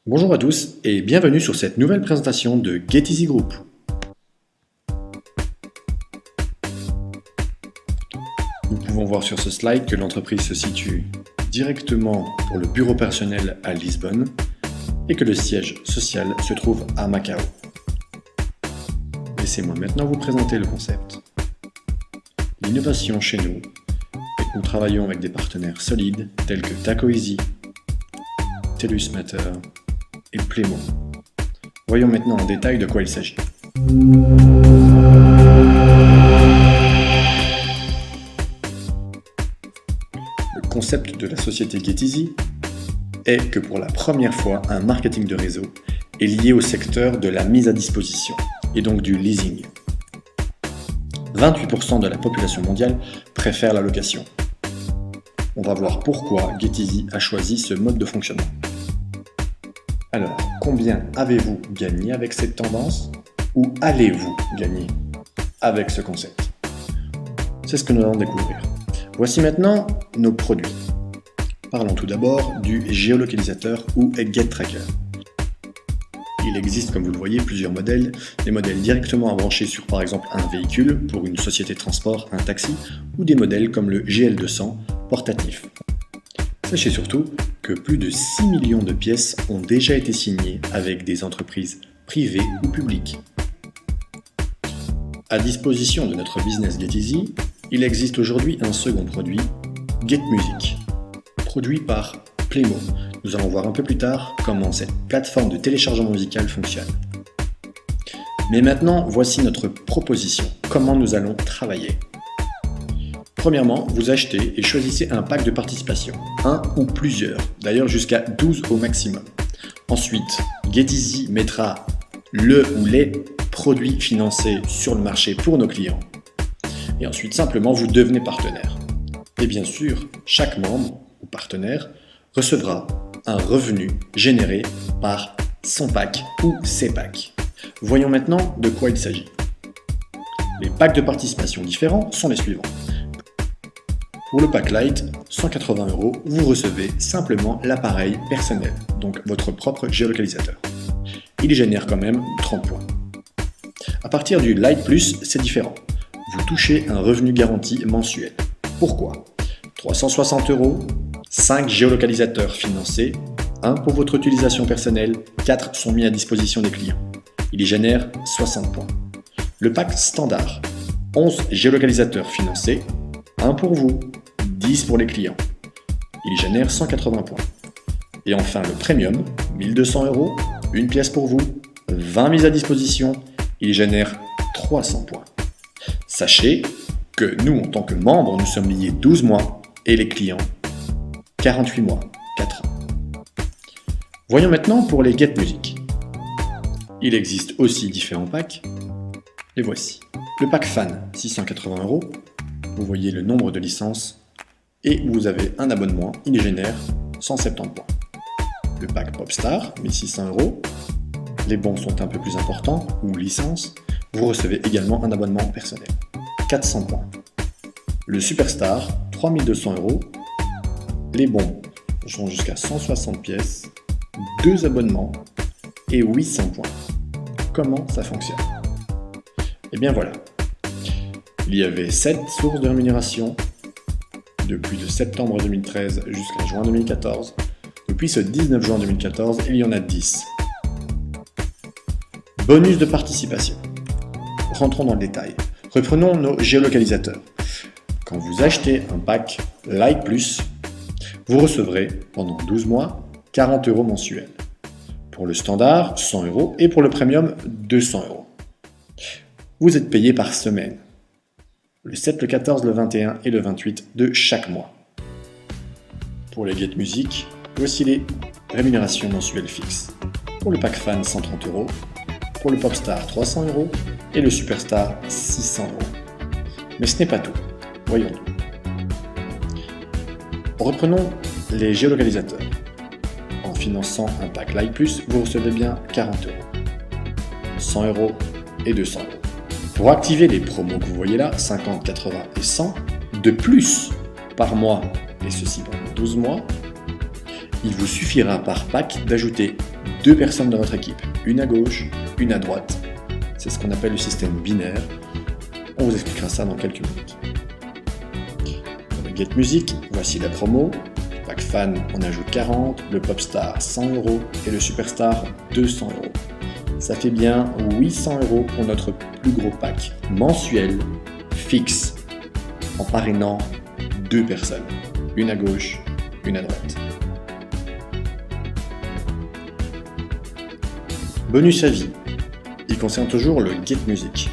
Bonjour à tous et bienvenue sur cette nouvelle présentation de GetEasy Group. Nous pouvons voir sur ce slide que l'entreprise se situe directement pour le bureau personnel à Lisbonne et que le siège social se trouve à Macao. Laissez-moi maintenant vous présenter le concept. L'innovation chez nous est que nous travaillons avec des partenaires solides tels que Tacoeasy, TELUS Matter et Playmo. Voyons maintenant en détail de quoi il s'agit. Le concept de la société GetEasy est que pour la première fois, un marketing de réseau est lié au secteur de la mise à disposition et donc du leasing. 28% de la population mondiale préfère la location. On va voir pourquoi GetEasy a choisi ce mode de fonctionnement. Alors, combien avez-vous gagné avec cette tendance ou allez-vous gagner avec ce concept? C'est ce que nous allons découvrir. Voici maintenant nos produits. Parlons tout d'abord du géolocalisateur ou GetTracker. Il existe, comme vous le voyez, plusieurs modèles. Des modèles directement branchés sur par exemple un véhicule pour une société de transport, un taxi, ou des modèles comme le GL200 portatif. Sachez surtout que plus de 6 millions de pièces ont déjà été signées avec des entreprises privées ou publiques. À disposition de notre business GetEasy, il existe aujourd'hui un second produit, GetMusic, produit par Playmo. Nous allons voir un peu plus tard comment cette plateforme de téléchargement musical fonctionne. Mais maintenant, voici notre proposition, comment nous allons travailler. Premièrement, vous achetez et choisissez un pack de participation, un ou plusieurs, d'ailleurs jusqu'à 12 au maximum. Ensuite, GetEasy mettra le ou les produits financés sur le marché pour nos clients. Et ensuite, simplement, vous devenez partenaire. Et bien sûr, chaque membre ou partenaire recevra un revenu généré par son pack ou ses packs. Voyons maintenant de quoi il s'agit. Les packs de participation différents sont les suivants. Pour le pack Lite, 180 €, vous recevez simplement l'appareil personnel, donc votre propre géolocalisateur. Il génère quand même 30 points. À partir du Lite Plus, c'est différent. Vous touchez un revenu garanti mensuel. Pourquoi ? 360 €, 5 géolocalisateurs financés, 1 pour votre utilisation personnelle, 4 sont mis à disposition des clients. Il y génère 60 points. Le pack standard, 11 géolocalisateurs financés, 1 pour vous, 10 pour les clients. Il y génère 180 points. Et enfin le premium, 1200 €, une pièce pour vous, 20 mises à disposition, il y génère 300 points. Sachez que nous, en tant que membres, nous sommes liés 12 mois et les clients 48 mois, 4 ans. Voyons maintenant pour les GetMusic. Il existe aussi différents packs. Les voici. Le pack Fan, 680 €. Vous voyez le nombre de licences et vous avez un abonnement, il génère 170 points. Le pack Popstar, 1600 €. Les bons sont un peu plus importants, ou licences. Vous recevez également un abonnement personnel, 400 points. Le Superstar, 3200 €. Les bons sont jusqu'à 160 pièces, 2 abonnements et 800 points. Comment ça fonctionne? Eh bien voilà. Il y avait 7 sources de rémunération depuis de septembre 2013 jusqu'à juin 2014. Depuis ce 19 juin 2014, il y en a 10. Bonus de participation. Rentrons dans le détail. Reprenons nos géolocalisateurs. Quand vous achetez un pack Lite Plus, vous recevrez pendant 12 mois 40 € mensuels. Pour le standard, 100 € et pour le premium, 200 €. Vous êtes payé par semaine. Le 7, le 14, le 21 et le 28 de chaque mois. Pour les GetMusic, voici les rémunérations mensuelles fixes. Pour le pack Fan, 130 €. Pour le Popstar, 300 € et le Superstar, 600 €. Mais ce n'est pas tout. Voyons. Reprenons les géolocalisateurs. En finançant un pack Lite Plus, vous recevez bien 40 €, 100 € et 200 €. Pour activer les promos que vous voyez là, 50, 80 et 100, de plus par mois, et ceci pendant 12 mois, Il vous suffira par pack d'ajouter 2 personnes dans votre équipe, une à gauche, une à droite. C'est ce qu'on appelle le système binaire. On vous expliquera ça dans quelques minutes. Dans le Get Music, voici la promo. Le pack fan, on ajoute 40, le Popstar 100€ et le Superstar 200€. Ça fait bien 800€ pour notre plus gros pack mensuel fixe en parrainant 2 personnes, une à gauche, une à droite. Bonus à vie, il concerne toujours le Get Music.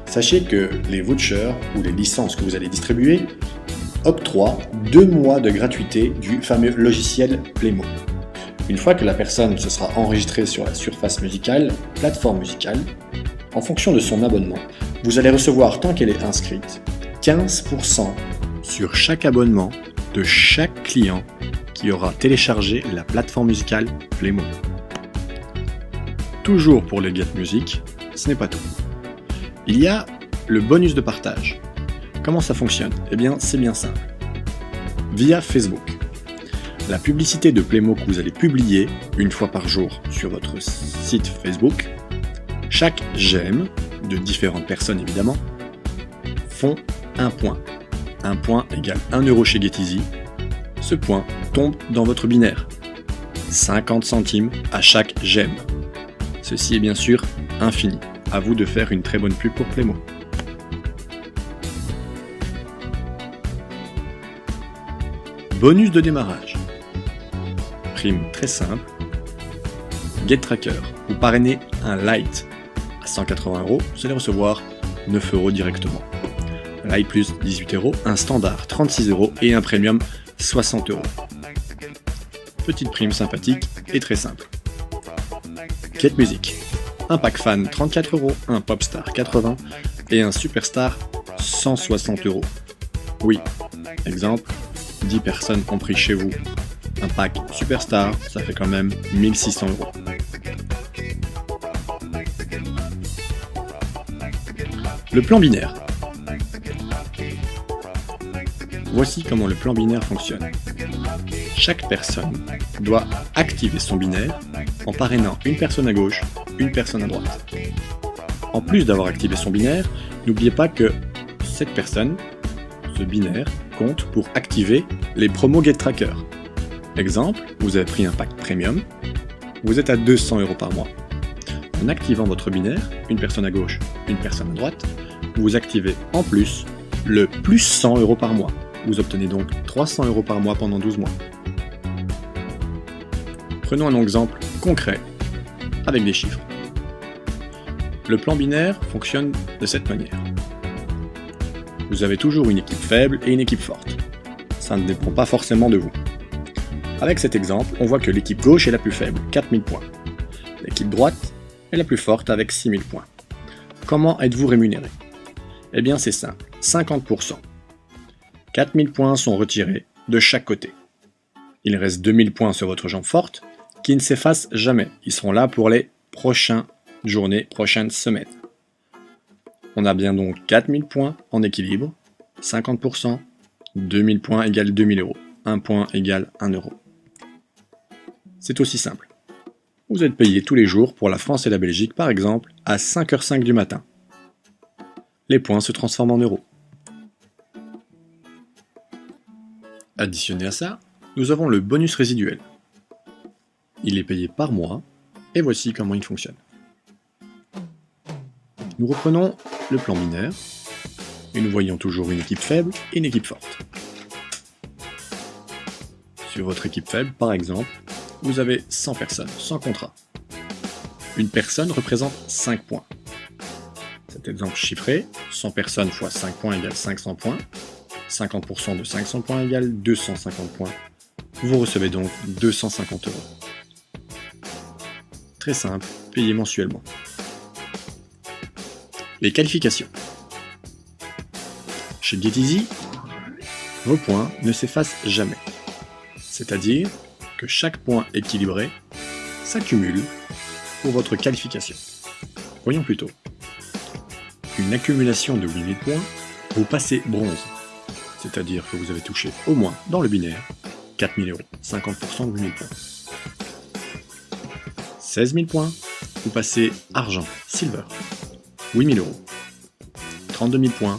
Sachez que les vouchers ou les licences que vous allez distribuer octroient 2 mois de gratuité du fameux logiciel Playmo. Une fois que la personne se sera enregistrée sur la surface musicale, plateforme musicale, en fonction de son abonnement, vous allez recevoir, tant qu'elle est inscrite, 15% sur chaque abonnement de chaque client qui aura téléchargé la plateforme musicale Playmo. Toujours pour les Get Music, ce n'est pas tout. Il y a le bonus de partage. Comment ça fonctionne ? Eh bien, c'est bien simple. Via Facebook. La publicité de Playmo que vous allez publier une fois par jour sur votre site Facebook, chaque j'aime, de différentes personnes évidemment, font un point. Un point égale 1€ chez GetEasy. Ce point tombe dans votre binaire. 50 centimes à chaque j'aime. Ceci est bien sûr infini. À vous de faire une très bonne pub pour Playmo. Bonus de démarrage. Prime très simple. GetTracker. Vous parrainez un Lite à 180€, vous allez recevoir 9€ directement. Un Lite plus 18€, un standard 36€ et un premium 60€. Petite prime sympathique et très simple. Get Music. Un pack fan 34€, un Popstar 80 et un Superstar 160€. Oui, exemple, 10 personnes ont pris chez vous un pack Superstar, ça fait quand même 1600€. Le plan binaire. Voici comment le plan binaire fonctionne. Chaque personne doit activer son binaire en parrainant une personne à gauche, une personne à droite. En plus d'avoir activé son binaire, n'oubliez pas que cette personne, ce binaire, compte pour activer les promos GetTracker. Exemple, vous avez pris un pack premium, vous êtes à 200€ par mois. En activant votre binaire, une personne à gauche, une personne à droite, vous activez en plus le plus 100€ par mois. Vous obtenez donc 300€ par mois pendant 12 mois. Prenons un exemple concret avec des chiffres. Le plan binaire fonctionne de cette manière. Vous avez toujours une équipe faible et une équipe forte. Ça ne dépend pas forcément de vous. Avec cet exemple, on voit que l'équipe gauche est la plus faible, 4000 points. L'équipe droite est la plus forte avec 6000 points. Comment êtes-vous rémunéré ? Eh bien c'est simple, 50%. 4000 points sont retirés de chaque côté. Il reste 2000 points sur votre jambe forte qui ne s'effacent jamais. Ils seront là pour les prochaines journées, prochaines semaines. On a bien donc 4000 points en équilibre, 50%, 2000 points égale 2000€, 1 point égale 1€. C'est aussi simple. Vous êtes payé tous les jours pour la France et la Belgique, par exemple, à 5h05 du matin. Les points se transforment en euros. Additionné à ça, nous avons le bonus résiduel. Il est payé par mois, et voici comment il fonctionne. Nous reprenons le plan binaire, et nous voyons toujours une équipe faible et une équipe forte. Sur votre équipe faible, par exemple, vous avez 100 personnes, 100 contrats. Une personne représente 5 points. Cet exemple chiffré, 100 personnes x 5 points égale 500 points, 50% de 500 points égale 250 points. Vous recevez donc 250€. Très simple, payé mensuellement. Les qualifications. Chez GetEasy, vos points ne s'effacent jamais. C'est-à-dire que chaque point équilibré s'accumule pour votre qualification. Voyons plutôt. Une accumulation de 8000 points, vous passez bronze. C'est-à-dire que vous avez touché au moins dans le binaire 4 000 euros, 50% de 8 000 points. 16 000 points, vous passez argent, silver, 8 000 euros. 32 000 points,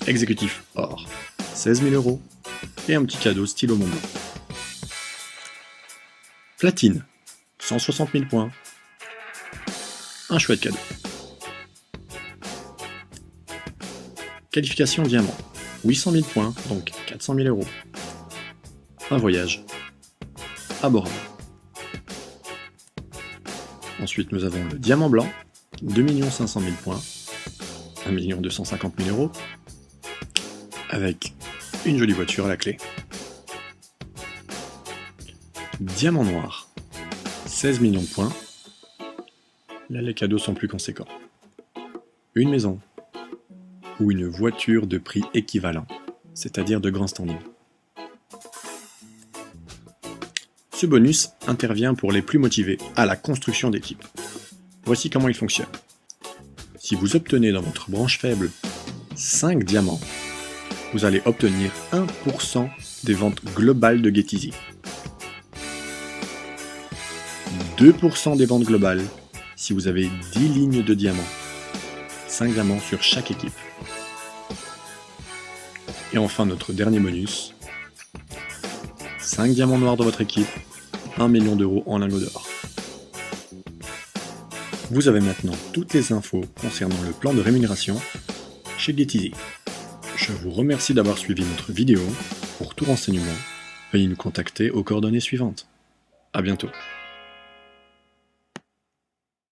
exécutif or, 16 000 euros, et un petit cadeau stylo Mont Blanc. Platine, 160 000 points, un chouette cadeau. Qualification diamant, 800 000 points, donc 400 000 euros. Un voyage à Bora Bora. Ensuite, nous avons le diamant blanc, 2 500 000 points, 1 250 000 euros, avec une jolie voiture à la clé. Diamant noir, 16 millions de points. Là, les cadeaux sont plus conséquents. Une maison ou une voiture de prix équivalent, c'est-à-dire de grand standing. Ce bonus intervient pour les plus motivés à la construction d'équipe. Voici comment il fonctionne. Si vous obtenez dans votre branche faible 5 diamants, vous allez obtenir 1% des ventes globales de GetEasy. 2% des ventes globales si vous avez 10 lignes de diamants. 5 diamants sur chaque équipe. Et enfin notre dernier bonus, 5 diamants noirs dans votre équipe, 1 million d'euros en lingots d'or. Vous avez maintenant toutes les infos concernant le plan de rémunération chez GetEasy. Je vous remercie d'avoir suivi notre vidéo. Pour tout renseignement, veuillez nous contacter aux coordonnées suivantes. À bientôt.